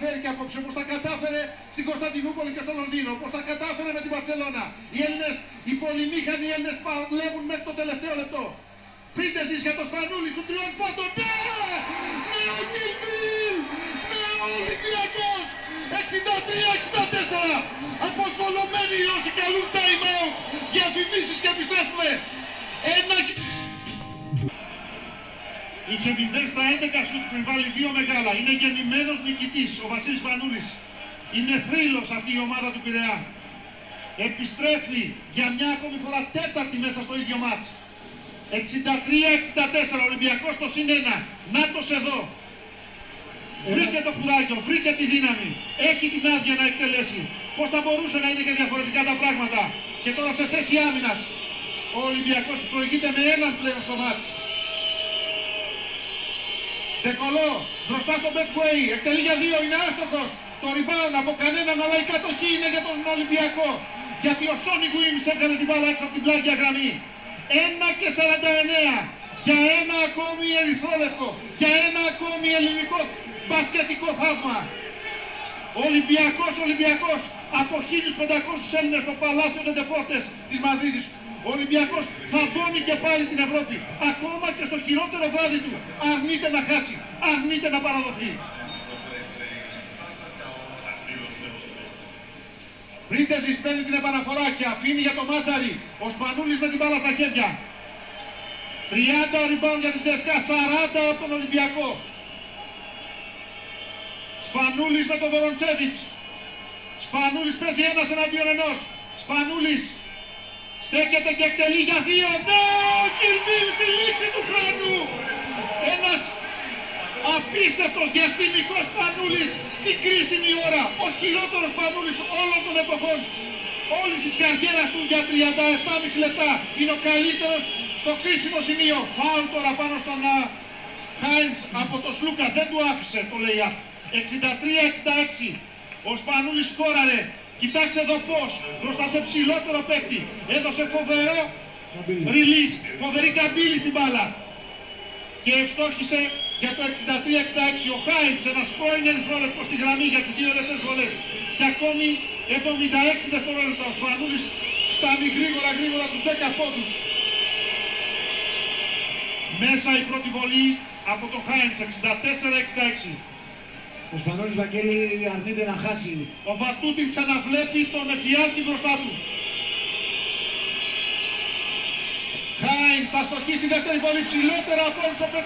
καταφέρει και απόψε, όπως τα κατάφερε στην Κωνσταντινούπολη και στο Λονδίνο, όπως τα κατάφερε με την Μπαρσελόνα. Οι Έλληνες, οι πολυμήχανοι Έλληνες παλεύουν μέχρι το τελευταίο λεπτό. Πρίντεζης για το Σπανούλη σου τριών φώτων. Ναι! Ναι, ο Κιλμπίλ! Ναι, ο Ολυμπιακός! 63-64! Αποσβολωμένοι όσοι καλούν time out! Διαφημίσεις και επιστρέφουμε! Είχε 0 στα 11 σουτ πριν βάλει 2 μεγάλα. Είναι γεννημένος νικητής ο Βασίλης Σπανούλης. Είναι θρύλος αυτή η ομάδα του Πειραιά. Επιστρέφει για μια ακόμη φορά τέταρτη μέσα στο ίδιο μάτς. 63-64, Ολυμπιακός στο συν 1. Νάτος εδώ. Βρήκε το κουράγιο, βρήκε τη δύναμη. Έχει την άδεια να εκτελέσει. Πώς θα μπορούσε να είναι και διαφορετικά τα πράγματα. Και τώρα σε θέση άμυνας. Ο Ολυμπιακός προηγείται με έναν πλέον στο μάτς. Δεκολό, μπροστά στο Μπετκουέι, εκτελεί για 2, είναι άστοχος. Το rebound από κανέναν, αλλά η κατοχή είναι για τον Ολυμπιακό. Γιατί ο Σόνι Γουίμς έκανε την μπάλα έξω από την πλάγια γραμμή. 1-49, για ένα ακόμη ερυθρόλευκο, για ένα ακόμη ελληνικό μπασκετικό θαύμα. Ολυμπιακός, από 1.500 Έλληνες στο Παλάθιο των Ντεπόρτες της Μαδρίτης. Ο Ολυμπιακός θα μπώνει και πάλι την Ευρώπη, ακόμα και στο χειρότερο βράδυ του. Αρνείται να χάσει, αρνείται να παραδοθεί. Πρίντεζης παίρνει την επαναφορά και αφήνει για το Μάτσαρη. Ο Σπανούλης με την μπάλα στα χέρια. 30 rebound για την Τσέσκα, 40 από τον Ολυμπιακό. Σπανούλης με τον Βοροντσέβιτς. Σπανούλης παίζει ένας εναντίον ενός. Σπανούλης στέκεται και εκτελεί για 2. Ναι, ο Κιλμπίλ στη λήξη του χρόνου. Ένας απίστευτος διαστημικός Σπανούλης την κρίσιμη ώρα. Ο χειρότερος Σπανούλης όλων των εποχών. Όλης της καριέρας του για 37,5 λεπτά. Είναι ο καλύτερος στο κρίσιμο σημείο. Φάουλ τώρα πάνω στον Χάινς από τον Σλούκα. Δεν του άφησε το λέει. 63-66. Ο Σπανούλης σκόραρε. Κοιτάξτε εδώ πώς. Μπροστά σε ψηλότερο παίκτη. Έδωσε φοβερό release. Φοβερή καμπύλη στην μπάλα. Και ευστόχησε για το 63-66. Ο Χάινς, ένας πρώην ερυθρόλευκος στη γραμμή για τις 2 ελεύθερες βολές. Και ακόμη 76 δευτερόλεπτα. Ο Σπανούλης φτάνει γρήγορα τους 10 πόντους. Μέσα η πρώτη βολή από τον Χάινς, 64-66. Ο Σπανούλης Βαγγέλη αρνείται να χάσει. Ο Βατούτιν ξαναβλέπει τον Εφιάλτη μπροστά του. Χάινς αστοχεί στη δεύτερη βολή, ψηλότερα από όλους